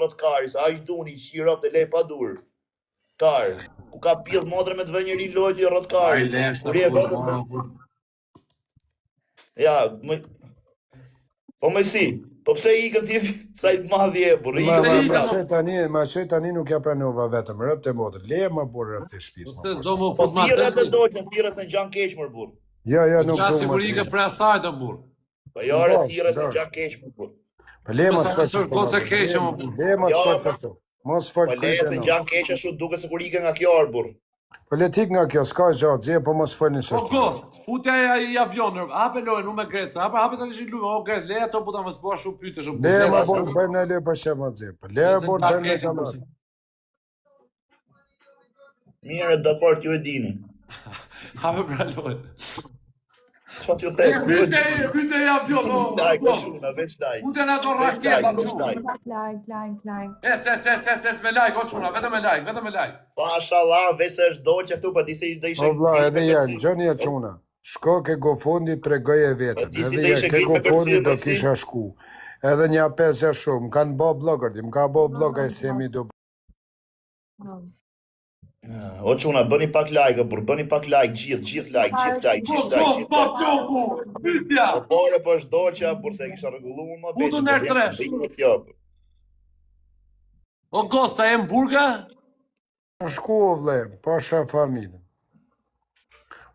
rrot kari, sa aq duni qirop të lej pa dur. Kar, ku ka pjedh modre me të vë njëri lojt i rrot kari. Kur je vetëm. Ja, po më si, po pse ikën ti sa i madh je burr? Ma çe tani nuk ja pranova vetëm rropt e modër. Leje më burr rropt e shtëpisë. Po thirrë të doçën, thirrë se ngjan keq më burr. Jo, nuk Ja do. sigurika për asaj të burr. Po jo, thirrë se ngjan keq më burr. Po leje mos fal. Konse keqe më burr. Leje mos fal. Mos fal. Po leje se ngjan keq ashtu duket sikur ikën nga kjo ar burr. Po le tik nga kjo, s'ka gjatë, po mos folni Po gost, futja i avionër, hape lojën, unë me Grecë, hape të lëshin lume, o Grecë, leja to puta më s'po shumë pyte shumë. Leja më bon, bëjmë në le për shemë atë zepë, leja bon, bëjmë në kamarë. Mire, dakord, ju e dini. Hape pra lojën. Qa t'ju thejë? Pyte i avion, o, like, quna, veç like. Pute në ato raketa, Like. Ec, me like, o quna, vetëm me like. Mashallah, veç se është doqë këtu, pa di se ishte ishe... O vla, edhe janë, gjëni e quna. Shko ke GoFundit të regoj e vetën, edhe ja ke GoFundit do kisha shku. Edhe një pesë e shumë, kanë bo blogër, më ka bo blogë e semi do... O quna, bëni pak like, burr, bëni pak like, gjithë like. Pytja! Po pore, po është doqja, burr, se kisha rregullu më bëjtë. Budu nërë tresh. O Gosta, e mburga? Shku o vle, pa shaf familën.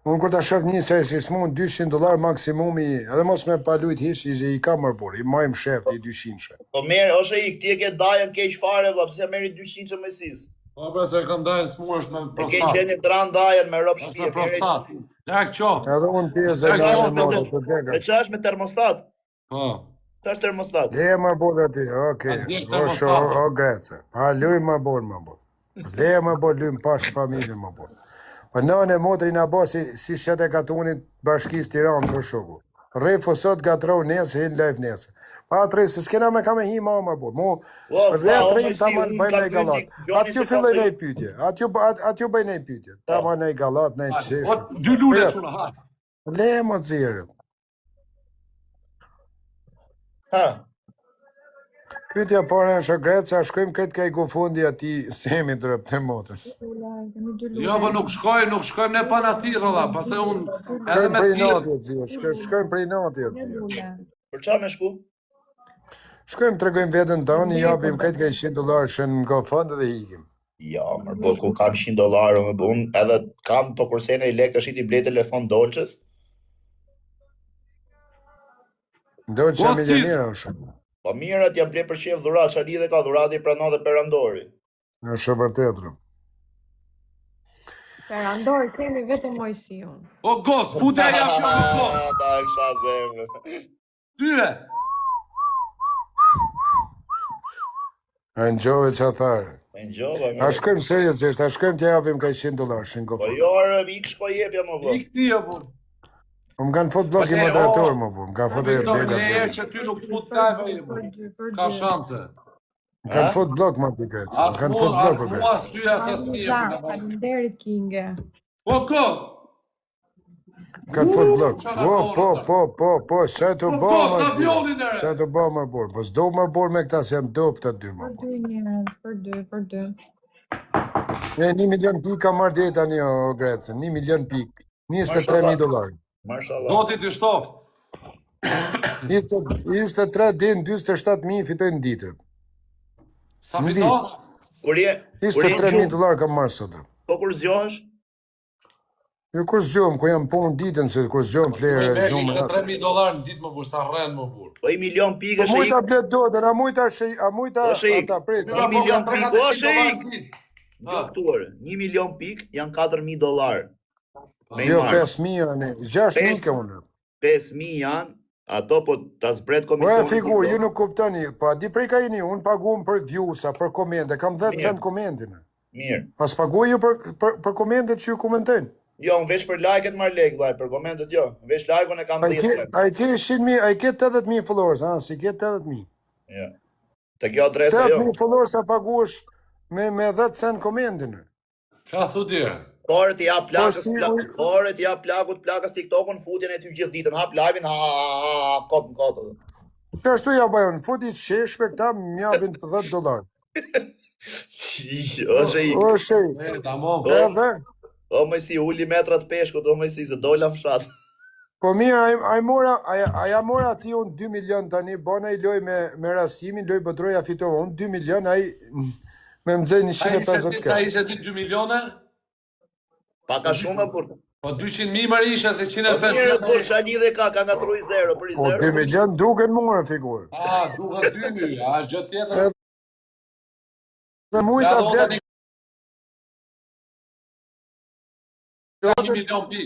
Unë kur ta shaf një qaj si s'mon $200 maksimumi, edhe mos me palujt hish, i ka mërbur, i majmë shef, i 200. Po merë, o shë ti e ke dajën keq fare, vla, pëse meri 200 me sis? Po pra se kam dajën s'mur është me prostat. E ke qenë të ranë dajën me rob Është shpije. me prostat. Lak qoftë. Edhe unë ti e zëgjane morë të dega. E që është me termostat? Po. Që është termostat? Leje më burë ati, okej, o Grece, pa luj më burë. Leje më burë, luj më pash familje më burë. Po nane motri nga bo si shete katunit bashkis Tiranë së shuku. Refu sot gatrou nesë, hinë live nesë. Pa atërej, se s'kena me ka me hi ma më burë. Mu, dhe atërej ta ma bëjnë e galat. Atju filloj ne i pytje, atju bëjnë e i pytje. Ta ma ne i galat, ne i qeshë. O, dy lule quna, hajë. Leje më të zirë. Ha? Pytja pare në Shëgreca, shkojmë këtë ka i GoFundi ati semi drëp të motës. Jo, po nuk shkojmë ne pa në thirë, dhe, pase unë edhe me thirë. Shkojmë prej nati atë zirë. Për qa me shku? Shkojmë të regojmë vetën tonë, i japim këtë ka $100 shënë në GoFund dhe ikim. Ja, mërë, po ku kam $100, unë edhe kam po kursene i lek të shiti blej telefon dolqës. Dolqë milionera o shumë. Po mirët jam blej për qef dhurat, qa lidhe ka dhurati prano dhe perandori. Në shumë vërtetërë. Perandori, kemi vetëm Mojsion. O, Gos, futja i avion, Gos. Ta kësha zemë. Tyre. A në gjove që tharë. A shkojmë serios gjeshtë, a shkojmë të japim ka $100 shënë Po GoFund. jo, ik shko jepja më vë. Ik ti, o, po. Më kanë fut bloki moderator më bu, më kanë fut e Këto bela. me e që ty nuk të fut kajve, ka shanse. Më kanë fut blok më të grecë, më As kanë mua, fut blok as për mua, grecë. as ty, as as një. Faleminderit Kinge. O, Gos. Më kanë fut blok. Po, se të bo Gos, më avionin burë. ere. Se të bo më burë. Po s'do më burë me këta se janë dopë të dy më Për burë. 2 njerëz, për 2. 1 milion pik ka marrë djeta një o grecë, 1 milion pik. $23.000. Marshallah. Do ti të shtoft. 23 din, 27.000 fitojnë në ditër. Sa fito? Kur je $23.000 kam marrë sotë. po kur zgjohesh? Jo kur zgjohem, ku jam punë ditën, se kur zgjohem flerë, Me zgjohem. ishte $3.000 në ditë më burë, sa rrenë më burë. Po 1 milion pikë Po është mujta ik. blet dotën, a mujta ata prit. 1 milion pikë, o shik! Ah. Jo këtuare, 1 milion pikë janë $4.000. Me Jo, i marrë. 5.000 janë, 6.000 ka unë. 5.000 janë, ato po ta zbret Po e komisioni. figur, ju nuk kuptoni, pa di prej ka jeni, unë paguam për viewsa, për komende, kam 10 cent komendin. Mirë. Pas paguaj ju për komendet që ju komentojnë. Jo, unë veç për like-et marrë lek, vllai, për komentet jo. Veç like-un e kam 10. A i ke 100.000, a i ke 80.000 followers, si ke 80.000. Jo. Te kjo adresa jo. 80.000 followers a paguash me 10 cent komendin. Qa thu dire? Pore ti jap plakës, si- pore ti jap plakës TikTokun, futjen e ty gjithë ditën, hap live-in, kot. Që ashtu ja bajon, futi qeshpe këta më japin $10. Është i... O shej, Tamam. edhe? O më si uli metrat peshkut, o më si se dola fshat. Po mirë, aja mora ti unë 2 milion tani, bona i loj me rasimin, loj botroja fitova, unë 2 milion, me mëzej 150 Sa kë. ishe ti 2 miliona? Paka shumë, por... Po 200.000 marë isha se Po mirë, 150. por shani dhe ka ngatru i zero, për i Po 2 zero. milion duken mua figur. Duka 2, është gjë tjetër. Dhe mujta Ja, do blet, tani 1 milion pi.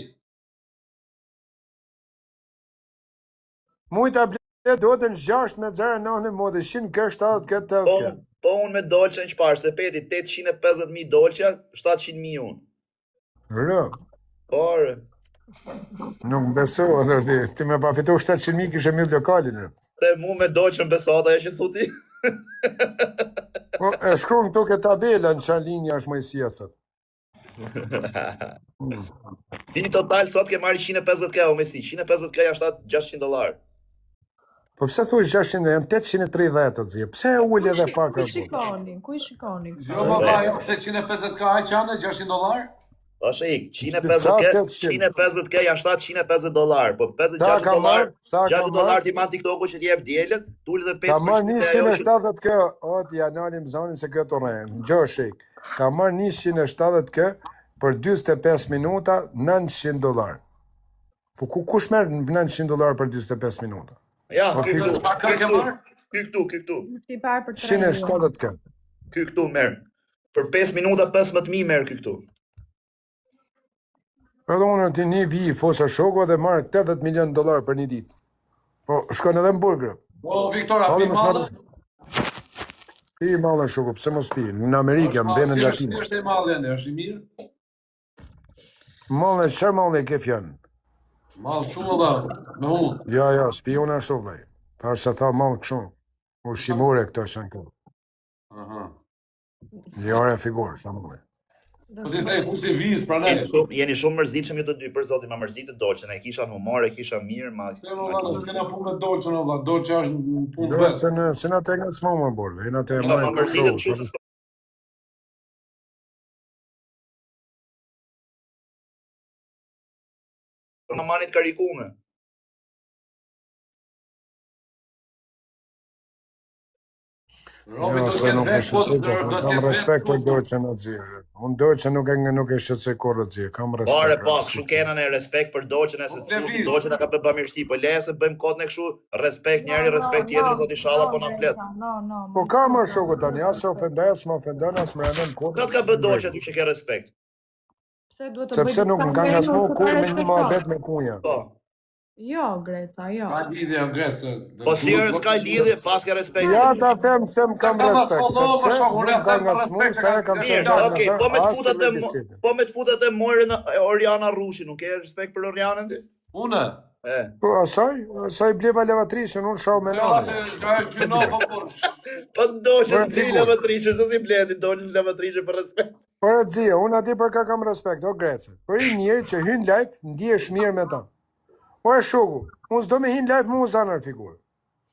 mujta blet do të në 6 me 0,9 modë, 100 kë, 70 kë, 80 kë. Po unë me dolqe në qparë, se peti 850.000 dolqe, 700.000 unë. Rë, Por, nuk beso, ti me pa fitu 700.000 kishe mjë lokalin. Rë. se mu me dolqe në besata e që thuti. Po, e shkru në tuke tabela në qanë linja është mëjësia sot. Ti total sot ke marri 150k o me si, 150k jashtë $600. Po pse thuj 600, janë 830 të zje, pse e uli edhe pak Ku i apo? shikoni? Ku i shikoni? Jo më ba, jo, pse 150k aq janë, $600? Është ik, Sa 150k, 800? 150k janë $750, po Sa ka marrë? Sa ka $60 marrë? ti man TikToku që t'jep djelet, tulli dhe 5 Ka marrë 170 kë, o të janalim zonin se këtë rrenë, gjoshik. Ka marrë 170 kë për 25 minuta, $900. Po kush merr $900 për 25 minuta? Ja, Po, ky figur. këtu, ky këtu. Ti parë për 3 170 kë. Ky këtu merr. Për 5 minuta 15.000 merr ky këtu. Edhe unë ti një vi fosa shoko dhe marrë $80 milion për një ditë. Po, shkon edhe në burgrë. Po, Viktora, pi madhe? Pi malë shoko, pse mos pi? Në Amerikë, në vendën latine. Është e madhe, është i mirë? Malë, çfarë malë e ke fjanë? Malë shumë dhe, me unë. Ja, s'pi unë ashtu vllai. Tash sa tha malë kështu. Ushqimore këto janë këtu. Aha. Njëre figurë, sa më. Po ti thej, ku si viz pra ne? Jeni shumë mërzitshëm ju të dy, për zotin, ma mërzitë dolçen, e kisha në humor, e kisha mirë, ma... S'kena punë me dolçën, valla, dolçë është në punë vetë. Se na te nga s'ma më borë, e na te Ma majtë mërzitë kështu. kështu se s'ka... Në manit karikume. Robi Jo, do se nuk e t'jetë vetë, po shqetësoj, do kam t'jetë respekt për vetë, po... dolçën e xhirë. Unë dolçën nuk e shqetësoj kur e xhirë, kam Pare respekt. pa, kështu kena ne respekt për dolçen e se dolçen e ka bë bamirësi, po leje se bëjmë kot në kështu, respekt njëri, respekt tjetri, thot inshallah po na flet. No. Po ka më shokët tani, as se ofendoj, as më ofendon, as më rëndon kot. Ka ka bë dolçe aty që ke respekt. Pse duhet të bëj? Sepse nuk nga ngasmu kur me një mohabet me kunja. Po. Jo, Greca, jo. Ka lidhje o Grecë. Po si është ka lidhje, pas ke respekt. Ja ta them se më kam Ka respekt, maskollo, sepse më shoh, unë nuk ka them për ngasmu, respekt, sa e kam ka qenë Mirë, bërë okej, në po me të as futet me e bisedë. po me të futet e morën Oriana Rushi, nuk ke respekt për Orianën ti? Une? E. Po asaj bleva levatrishën, unë shau me Ja, se nane. ka është gjynofo, por... Po dolçe Bërë si figur. lavatriçe, se si bledi dolçe si lavatriçe për respekt. Por e dzia, unë ati për ka kam respekt, o Grece. Për i njëri që hyn live, ndihesh mirë me ta. O e shoku, unë s'do me hyn live mu u zanër figurë.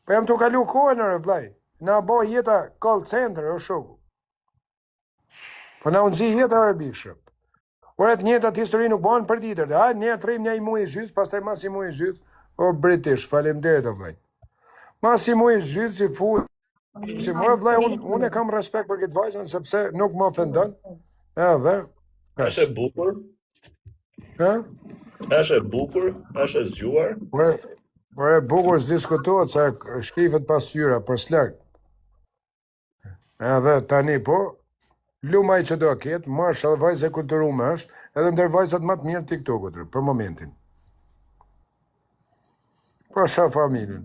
Po jam të kalu kohën në vllai. Na bo jeta call center, o shoku. Po na unë zi jeta arabishë. Por e të njëjtat histori nuk banë për ditër. A, ne trejmë një muaj gjys, pastaj mas i muaj gjys, o British, faleminderit o vllai. Mas i muaj gjys, i fu, si më vllai, unë e kam respekt për këtë vajzën, sepse nuk më ofendon. Edhe, Është e bukur, e? është e bukur, është e zgjuar. Por e bukur s'diskutohet se shkrifet pas syra për s'larg. Edhe tani po, lumaj që do ketë, marsh edhe vajzë e kulturume është, edhe ndër vajzat më të mirë TikTokut për momentin. Po shë familjen.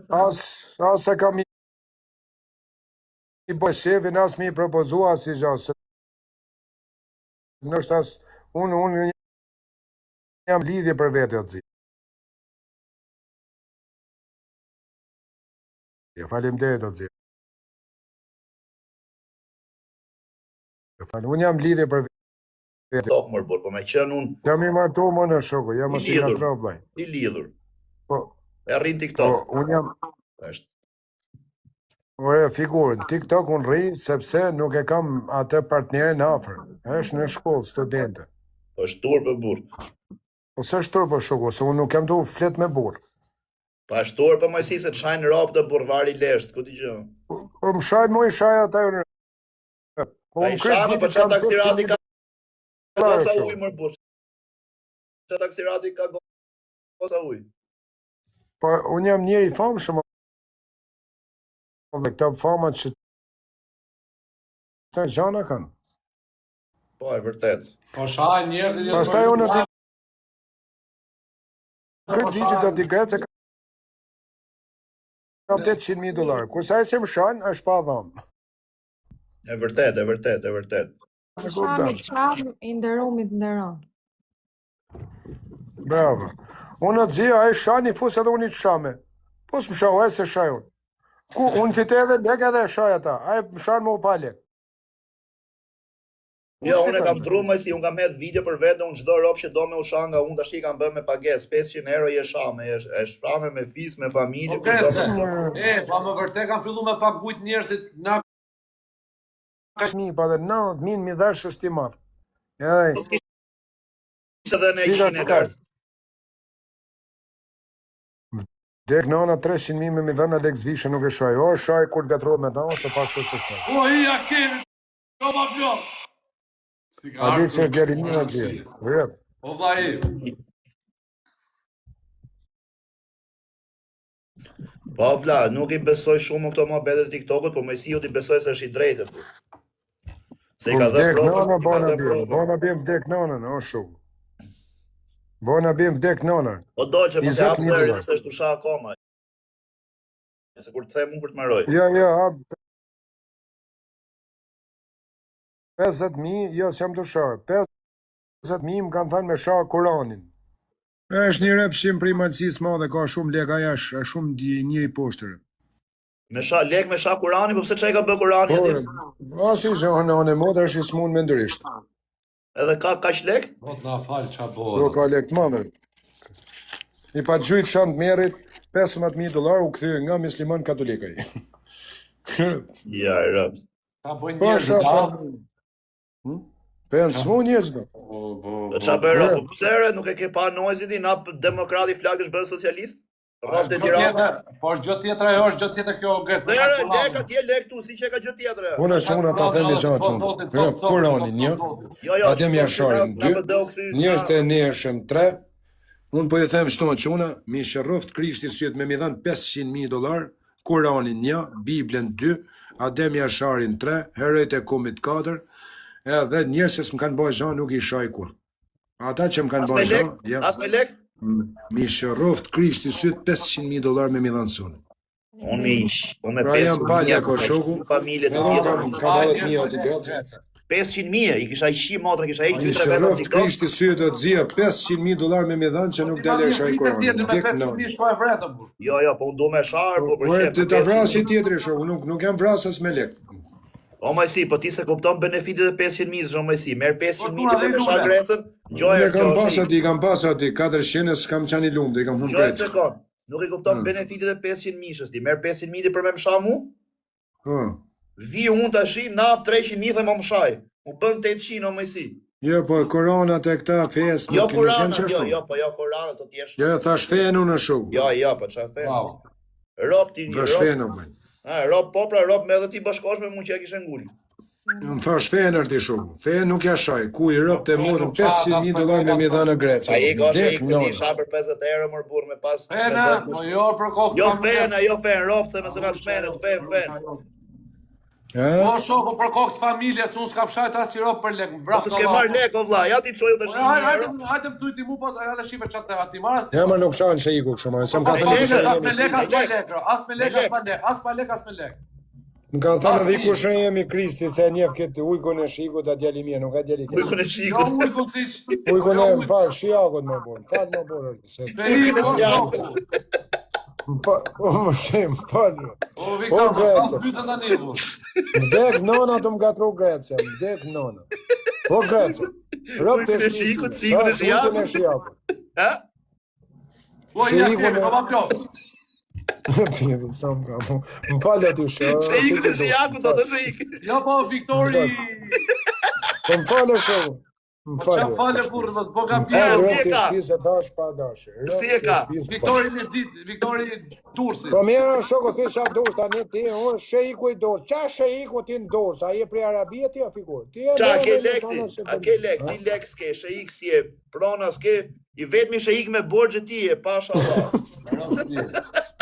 As e kam i bëj shefin, as mi i propozua as i gjasë. Nështë as, unë jam lidhje për vete atë zi. Faleminderit atë zi. Unë jam lidhje për vete. Tok mor bur, po me qenë unë Jam i martu më në shoku, jam mos i nga trov vllai. i lidhur. Po, E arrin po, TikTok. unë jam, Është. Ore, figurën, TikTok unë rri sepse nuk e kam atë partnerin afër. Është në shkollë, studente. është turp për burr. Ose është turp për shoku, se unë nuk jam tu flet me burr. Pa është turp për mësi se të shajnë ropë të burrvari lesht, ku t'i gjë? Po më shaj më i shaj ata unë. Po Pa më i kryt shanë, vitit për qa kam taksirati ka goca shumë. uj mërë burr. Qa taksirati ka goca uj. Po unë jam njeri i famshëm. Dhe këta famat që të gjana kanë. Po, e vërtet. Po shaj njerëzit që Pastaj unë aty kryt vitit do t'i gretë se kam $800,000. Kurse ai që më shan është pa dhamë. E vërtet, e vërtet, e vërtet. Shami qam i nderumit nderon. Bravo. Unë të zi, ai shani fus edhe unë i të shame. Po s'më shau, ai se shaj unë. Ku unë fite edhe lek edhe shaj ata. Ai më shanë më u pa lek. Jo, unë e kam tru më si, unë kam hedh video për vetë, unë çdo ropë që do me u shanga, unë tash i kam bërë me pagesë, 500 euro je shame, e shprame me fis, me familje. Po Grece, pa më vërtet kanë fillu me pagujt njerëzit na Mi, pa dhe 90.000 mi dhash është i marë. Edhe, Ishte dhe në 100 e lartë. dek nana 300.000 me mi dhënë Alex Vishe nuk e shaj. O, shaj kur gatrot me ta, ose pak shumë se shkaj. O, i a kemi, do ma plom. Alex është djeri një në gjithë. Rrët. O, vla i. Po vla, nuk i besoj shumë këto mohabetet e TikTokut, po me si ju t'i besoj se është i drejtë. Se i ka dhe Vdek provë, nana, i ka bona dhe bim. provë. Bona bim vdek nana, o shumë. Bona bim vdek nana. O do që më se 20.000 hapë deri dolar. nëse është usha akoma. Se kur të them unë për të marroj. Jo, 50.000, jo, s'jam të sharë. 50.000 më kanë thënë me sharë Koranin. Është një repshim për imanësisë madhe, ka shumë leka jash, është shumë njëri poshtërë. Me sha lek, me sha Kurani, po pse çaj ka bë Kurani aty? Asi që në modë është i smun me ndërisht. Edhe ka kaq lek? Po t'na falë qa Do bërë. ka lek të madhe. I pa gjujt shantë merit, $15.000 u këthy nga misliman katolikaj. Ja, e rëpt. Ka bojnë Po, njerëzit, shafa. a? Për në smu njëzdo. Do qa bëra, po pse nuk e ke pa nojzit i na demokrati flak është bërë socialist? Rrafte Tirana. Po është gjë tjetër ajo, është gjë tjetër kjo Grece. Dhe lek atje lek tu, si që ka gjë tjetër. Unë që unë ata thënë gjatë që unë. Koranin, një. Jo, Adem Jasharin, 2. Njës të neshëm 3. Unë po i them shtonë që unë, mi shëroft Krishti sytë me mi dhanë $500.000, Koranin 1, Biblen 2, Adem Jasharin 3, Herojt e Kumit 4, edhe njësës më kanë bëjë zhanë nuk i shaj kur. Ata që më kanë bëjë zhanë, As me lek? mi shëroft Krishti sytë $500.000 me mi dhanë sonë. Unë me Pra jam palja ko shoku, familje të edhe unë kam tjetër. 10.000 aty Grece. 500.000, i kisha i shi motrën, kisha i Mi 2-3 vetë në shëroft TikTok. Krishti sytë të dzia $500.000 me mi dhanë që nuk dele shaj Koranin. Me Dek 500.000 në. shko e vretë, burr. Jo, po unë du me sharë, po për Ore, qef. të të vrasi tjetëri shoku, nuk jam vrasës me lek. O majsi, po ti se kupton benefitet e 500.000, zho majsi, merë 500.000 Po, dhe me sharë Grecën, gjoj Unë kam pas aty, 4 shene s'kam qani lumë, i kam humë Gjoj kretë. sekund, nuk i kupton benefitet e 500.000 ti merë 500.000 për me më sha mu, vi unë të shi, nap 300.000 dhe më më shaj, u bën 800 o majsi. Jo, po koronat e këta fejës Jo nuk janë Kurana, qështu. jo Kurana të tjesh. Jo, thash fejën unë shumë. Jo, po qa fe. Wow. Rop ti, Thash fejën unë bëjnë. rop po pra, rop me edhe ti bashkosh me mu që ja kishe ngulli. Unë thash fejën arti shumë. Fejën nuk ja shaj. Ku i rëp të morën $500.000 me mi dhanë në Greca. A i goshe i Dek këti nënë. sha për 50 euro mërë burë me pas... Fena, po jo për kokë. Jo fen, rop, se me së nga të shmenet, fen. Po shoku për kokë të familjes, unë s'kam shajt as sirop për lek. Po se s'ke marrë lek, o vlla, ja ti të shojë të shojë Hajde më tujti mu, po edhe shive qatë të ati maras. Ja, ma nuk shanë që i ku këshuma. Më ka thënë As me jemi. lek, as me lek, as me lek, as me lek, as me lek. Më ka thënë edhe i kushën jemi Kristi se njef këtë ujkun e shikut a djali mirë, nuk a djali këtë. Ujkun e Jo shikut. ujkun si... Ujkun e më falë, shiakut më bunë. Falë më bunë. Veri, po shoku. Më shemë, falë. O Viktor, më s'kam pyetën tani bu. Dek nona të më gatru Grecia, dek nona. Po Grecia. Rëp të Ujkun e shikut, shikun e shiakut. shiakut. Ha? Po ja ke, po va plot. Pjeri, sa më ka, më falë aty shë. Sheikun e Shiakut do të shik. Jo po, Viktori. Po më falë shë. Më Po falë. çfarë falë burrë, mos bo Më gabim. falë, si e rëpë të ka? shpisë dash pa dash. Si e ka? Viktori me ditë, Viktori Tursi. Po mirë, shoko, ti qa dorës tani ti, unë sheiku i dorës. Qa sheiku ti në dorës? A je prej Arabia ti a figur? Qa, ke lek ti? A ke lek? Ti lek s'ke, sheik si e, prona s'ke, i vetmi sheik me borxhe ti e, pasha Allah.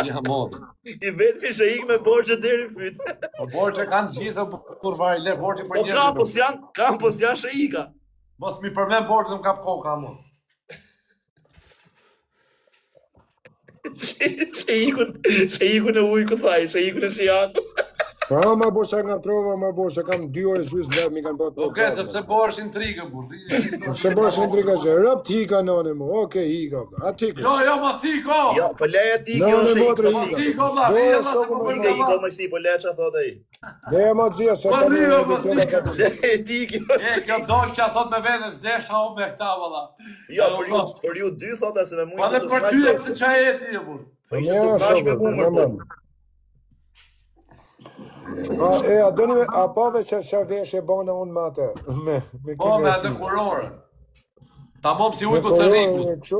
Ja modi. I vetmi sheik me borxhe deri fyt. Po borxhe kanë gjithë kur vaj le borxhe për Po njerëz. kampos janë sheika. Mos mi përmend borxhe më kap koka mua. Sheikun e ujku thaj, sheikun e Shiakut. Pa, ma bo se nga trova, ma bo se kam 2 orë gjys lef, mi kanë bot. Okej, sepse bosh intrigë burr. Se bosh intriga që, rëp t'hika nane mo, okej, hika, a t'hika. Jo, mos hiko. Jo, po leja ti kjo Nane sheik. motri Mos hika. hiko vlla, vjen as po Ika iko më si, po le qa thot ai. Leja ma t'zia, se Po kam rrio, e mos vëtjela hika. ka. Ti kjo. Kjo dolça thot me veten s'desha o me këta valla. Jo, për ju dy thot se me mua. Po edhe për ty e pse çaj e ti burr. Po ishte të bashkë me mua më po. A doni me, a pove që vesh e bona unë me atë, me Po me atë kurorë. Tamam si ujku Cerriku.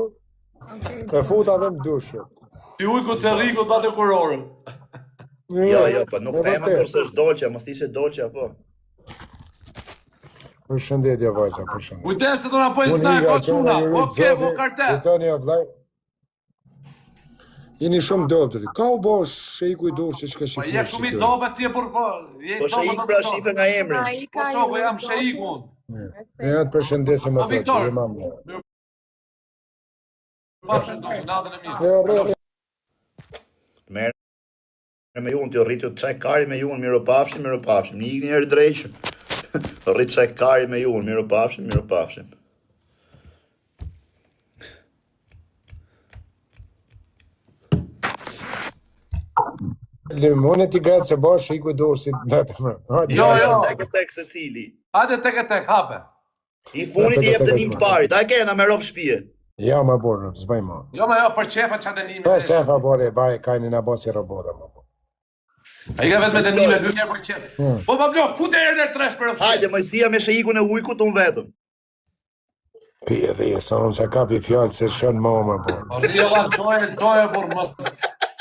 E futa dhe më dushë. Si ujku Cerriku atë kurorën. Jo, po nuk thema kurse është dolçe, mos ishte dolçe apo. Përshëndetje vajza, përshëndetje. Kujdes se do na bëj snak o çuna. Okej, po kartel. Kujtoni o vllai. Jeni shumë dobëtëri. Ka u bosh sheiku i dorë që ka Po shifë. je shumë i dobët ti por po. Po sheik pra shife nga emri. Po shoku jam sheiku unë. E atë përshëndesim Po ato që Viktor. e mamë. Pafshim do të natën e mirë. Jo, rrë. Merë me ju, t'jo rritu të qaj kari me ju, miro pafshim. Një ikë njerë drejqë. Rritë qaj kari me ju, miro pafshim. Unë ti gratë se bosh sheiku i dorë si vetëm. Jo, tek se cili. Hajde tek hape. I funit i jep të njëm të parit, a e kena me ropë shpije. Ja, ma borë, s'bëj ma. Jo me jo për qefa që atë Pa se fa bore, baj, kajni na bosi robota, ma borë. A i ka vetë me të njime, dy njerë për qefa. Po ma blok, fute e në tresh për rëfshje. Hajde, mëjësia me sheikun e ujku të unë vetëm. Pi edhe i sonë se kapi fjallë se shënë ma, ma borë. Po rrio lan, toje por më...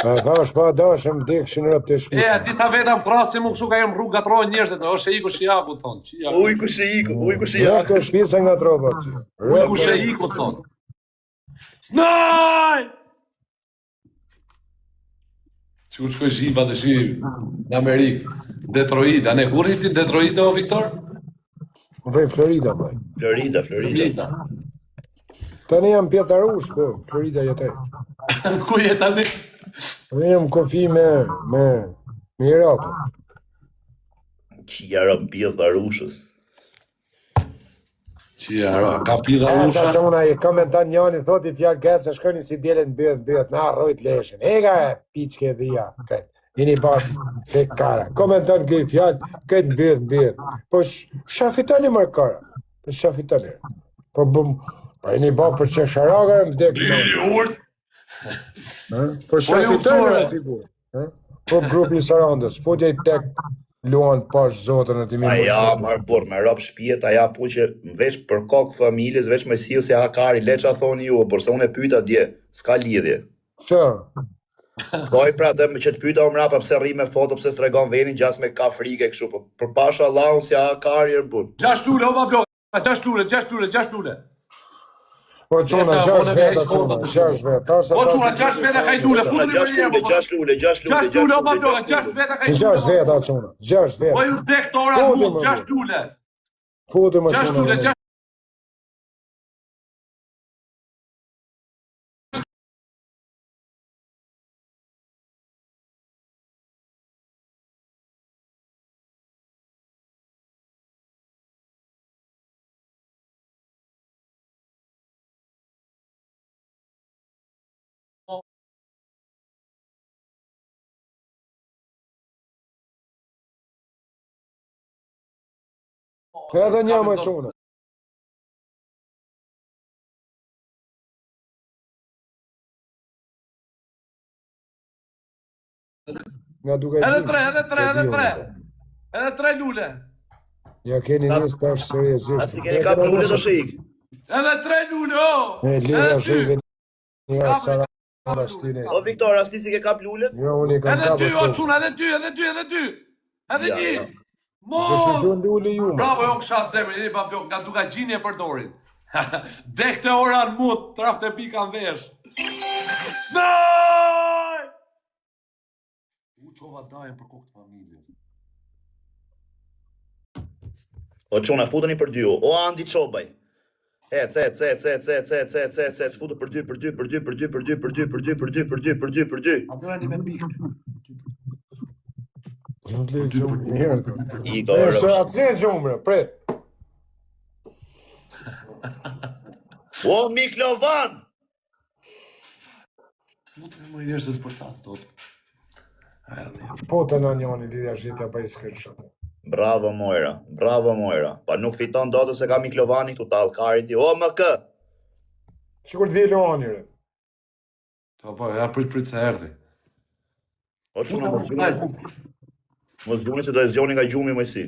E thash pa dashëm dikshin rëp të shpisë. Disa veta më frasë si më kështu ka jem rrugë gatrojnë njerëzit, o sheiku Shiaku thonë. Ujku sheiku. Rëp të shpisë nga tropa. Ujku sheiku thonë. Snaj! Që ku shkoj shifa dhe shi në Amerikë, Detroit, a ne ku rritin Detroit o Viktor? Vej Florida, baj. Florida. Tani jam pjetarush, po, Florida jetaj. Ku je tani? Unë jam kofi me Irak. Që jarëm pjetarushës. Ka pidha usha. Sa që una i komentan njani, thoti fjallë kretë se shkoni si djelen bëhet, na rrojt leshen. Ega e piqke dhia, kretë. Jeni basi, se kara. Komentan këj fjallë, këtë bëhet. Po shafitani mërë kara. Po shafitani. Po jeni ba për që sharaga e më vdek. Lili urt. Po shafitani e figur. Po grupi Sarandës, futje i tek luan pash zotën e timi. Aja, marë burë, me rap shpijet, aja pu që veç për kokë familjes, veç me silë se hakari, le qa thoni ju, por se unë e pyta dje, s'ka lidhje. Që? Koj pra dhe me që të pyta unë rapa pse rri me foto, pse s'tregon venin, gjas me ka frike kështu, për pasha Allah unë si hakari e burë. 6 lule, o ma blok, 6 lule. Po quna, 6 veta quna, 6 veta. Po quna, 6 veta ka i lule, ku të në mërë njërë, 6 lule, 6 lule, o ma blok, 6 veta ka i lule. 6 veta quna, 6 veta. Po ju dek të ora mund, 6 lule. Futi më 6 lule, 6 Edhe një më quna. Nga duke Edhe qenë. 3. Edhe 3 lule. Ja keni njës tash seriozisht. Asi keni kap lule të shik. Edhe 3 lule, o! Ne lira Edhe shejve 2. një sara stine. O Viktor, as ti si ke kap lulet? Jo, unë i kam Edhe kapë 2, o shumë. çuna, edhe 2. Edhe Ja, 1. ja. Kështë Mos! zonë lule ju, Bravo, jo kësha zemër, njëri pa blok, nga duka gjini e përdorin. Dekte ora në mut, trafte pika në vesh. Snaj! U qova dajen për kokë të familjes. O çuna futeni për 2. O Andi Çobaj. Ec, futu për 2. A bëra një me pikë. Nuk le gjumë njerë. I ka E, se orë. atë le gjumë, pret. O Miklovan! Futën më i se s'përtas, tot. Po të në njoni lidhja shqita pa i screenshot. Bravo Mojra. Pa nuk fiton dot se ka Miklovani këtu tallkarin ti. O më kë. Sikur të vjelo anire. Po, ja prit se erdhi. O çuna mos zgjoni se do e zgjoni nga gjumi më si.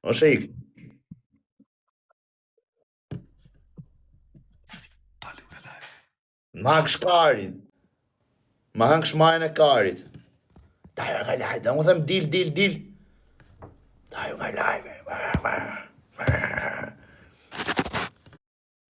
O shik. Ma hang shkarin. Ma hang shmajnë e karit. Dajo nga lajve, da mu them dil. Dajo nga lajve.